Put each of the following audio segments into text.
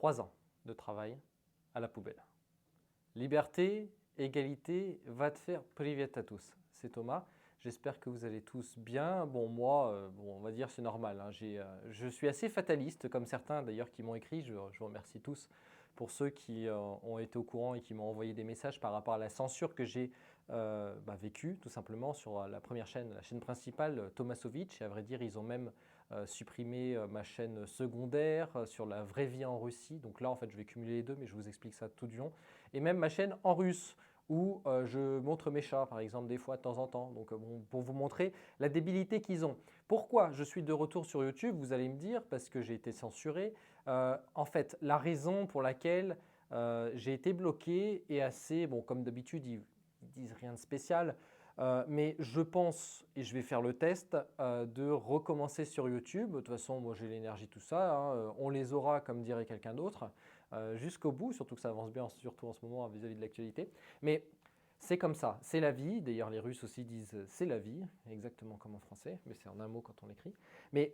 3 ans de travail à la poubelle. Liberté, égalité, va te faire privet à tous. C'est Thomas. J'espère que vous allez tous bien. Bon, moi, on va dire c'est normal, hein. Je suis assez fataliste, comme certains d'ailleurs qui m'ont écrit. Je vous remercie tous pour ceux qui ont été au courant et qui m'ont envoyé des messages par rapport à la censure que j'ai vécue, tout simplement, sur la première chaîne, la chaîne principale, Tomasovic. Et à vrai dire, ils ont même supprimé ma chaîne secondaire sur la vraie vie en Russie. Donc là, en fait, je vais cumuler les deux, mais je vous explique ça tout du long. Et même ma chaîne en russe, où je montre mes chats, par exemple, des fois, de temps en temps. Donc, pour vous montrer la débilité qu'ils ont. Pourquoi je suis de retour sur YouTube? Vous allez me dire, parce que j'ai été censuré. En fait, la raison pour laquelle j'ai été bloqué est assez, bon, comme d'habitude, ils disent rien de spécial. Mais je pense, et je vais faire le test, de recommencer sur YouTube. De toute façon, moi j'ai l'énergie, tout ça, hein. On les aura, comme dirait quelqu'un d'autre, jusqu'au bout, surtout que ça avance bien, surtout en ce moment vis-à-vis de l'actualité. Mais c'est comme ça, c'est la vie. D'ailleurs, les Russes aussi disent c'est la vie, exactement comme en français, mais c'est en un mot quand on l'écrit. Mais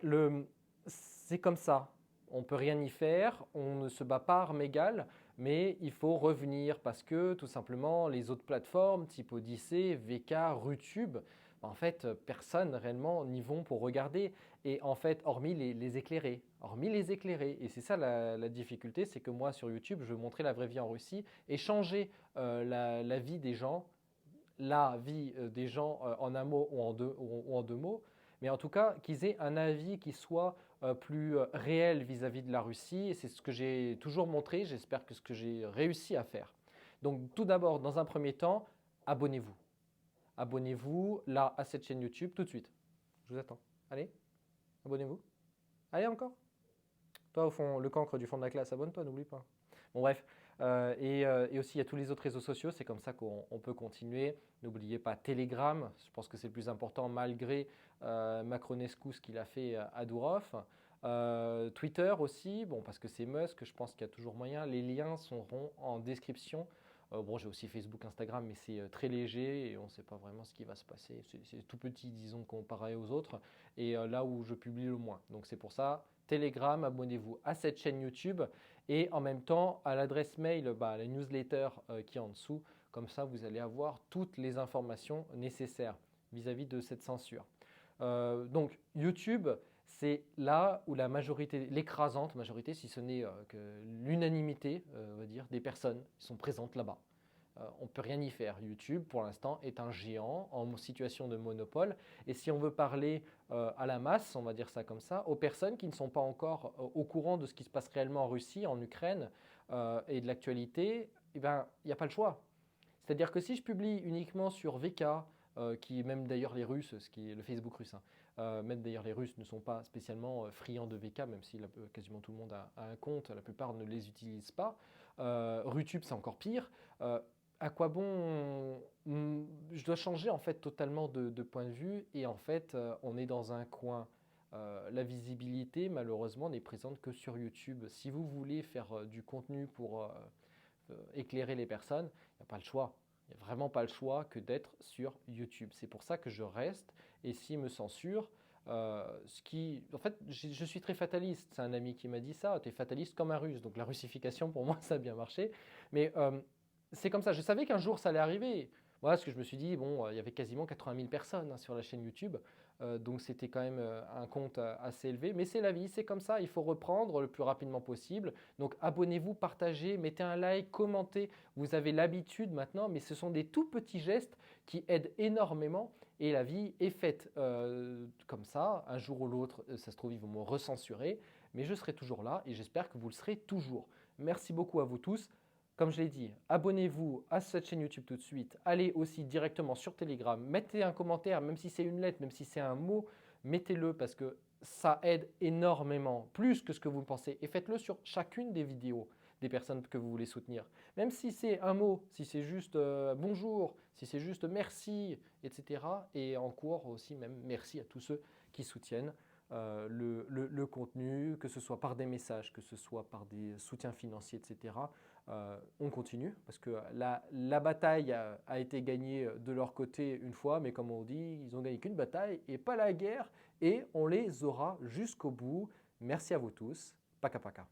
c'est comme ça. On ne peut rien y faire, on ne se bat pas armes égales, mais il faut revenir parce que tout simplement les autres plateformes type Odyssée, VK, Rutube, en fait personne réellement n'y vont pour regarder et en fait hormis les éclairés, et c'est ça la difficulté, c'est que moi sur YouTube je veux montrer la vraie vie en Russie et changer la vie des gens, en un mot ou en deux mots, mais en tout cas qu'ils aient un avis qui soit plus réel vis-à-vis de la Russie. Et c'est ce que j'ai toujours montré, j'espère que ce que j'ai réussi à faire. Donc tout d'abord, dans un premier temps, abonnez-vous. Abonnez-vous là à cette chaîne YouTube tout de suite. Je vous attends. Allez, abonnez-vous. Allez encore. Toi au fond, le cancre du fond de la classe, abonne-toi, n'oublie pas. Bon bref, et aussi il y a tous les autres réseaux sociaux, c'est comme ça qu'on peut continuer. N'oubliez pas Telegram, je pense que c'est le plus important malgré Macronescu, ce qu'il a fait à Dourov. Twitter aussi, bon, parce que c'est Musk, je pense qu'il y a toujours moyen. Les liens seront en description. Bon, j'ai aussi Facebook, Instagram, mais c'est très léger et on ne sait pas vraiment ce qui va se passer. C'est tout petit, disons, comparé aux autres, et là où je publie le moins. Donc c'est pour ça, Telegram, abonnez-vous à cette chaîne YouTube et en même temps à l'adresse mail, la newsletter qui est en dessous. Comme ça, vous allez avoir toutes les informations nécessaires vis-à-vis de cette censure. Donc YouTube, c'est là où la majorité, l'écrasante majorité, si ce n'est que l'unanimité, on va dire, des personnes sont présentes là-bas. On ne peut rien y faire. YouTube, pour l'instant, est un géant en situation de monopole. Et si on veut parler à la masse, on va dire ça comme ça, aux personnes qui ne sont pas encore au courant de ce qui se passe réellement en Russie, en Ukraine et de l'actualité, eh ben, il n'y a pas le choix. C'est-à-dire que si je publie uniquement sur VK, qui même d'ailleurs les Russes, ce qui est le Facebook russe, hein, même d'ailleurs les Russes ne sont pas spécialement friands de VK, même si quasiment tout le monde a un compte, la plupart ne les utilisent pas. Rutube, c'est encore pire. À quoi bon je dois changer en fait totalement de point de vue et en fait on est dans un coin. La visibilité malheureusement n'est présente que sur YouTube. Si vous voulez faire du contenu pour éclairer les personnes, il n'y a pas le choix. Il n'y a vraiment pas le choix que d'être sur YouTube. C'est pour ça que je reste. Et s'ils me censurent, en fait, je suis très fataliste. C'est un ami qui m'a dit ça. Tu es fataliste comme un russe. Donc la russification, pour moi, ça a bien marché. Mais c'est comme ça. Je savais qu'un jour, ça allait arriver. Voilà ce que je me suis dit. Bon, il y avait quasiment 80 000 personnes sur la chaîne YouTube. Donc c'était quand même un compte assez élevé. Mais c'est la vie, c'est comme ça. Il faut reprendre le plus rapidement possible. Donc abonnez-vous, partagez, mettez un like, commentez. Vous avez l'habitude maintenant, mais ce sont des tout petits gestes qui aident énormément. Et la vie est faite comme ça. Un jour ou l'autre, ça se trouve, ils vont me recensurer. Mais je serai toujours là et j'espère que vous le serez toujours. Merci beaucoup à vous tous. Comme je l'ai dit, abonnez-vous à cette chaîne YouTube tout de suite. Allez aussi directement sur Telegram. Mettez un commentaire, même si c'est une lettre, même si c'est un mot, mettez-le parce que ça aide énormément, plus que ce que vous pensez. Et faites-le sur chacune des vidéos des personnes que vous voulez soutenir. Même si c'est un mot, si c'est juste bonjour, si c'est juste merci, etc. Et en cours aussi, même merci à tous ceux qui soutiennent le contenu, que ce soit par des messages, que ce soit par des soutiens financiers, etc. On continue parce que la bataille a été gagnée de leur côté une fois, mais comme on dit, ils n'ont gagné qu'une bataille et pas la guerre et on les aura jusqu'au bout. Merci à vous tous. Paka paka.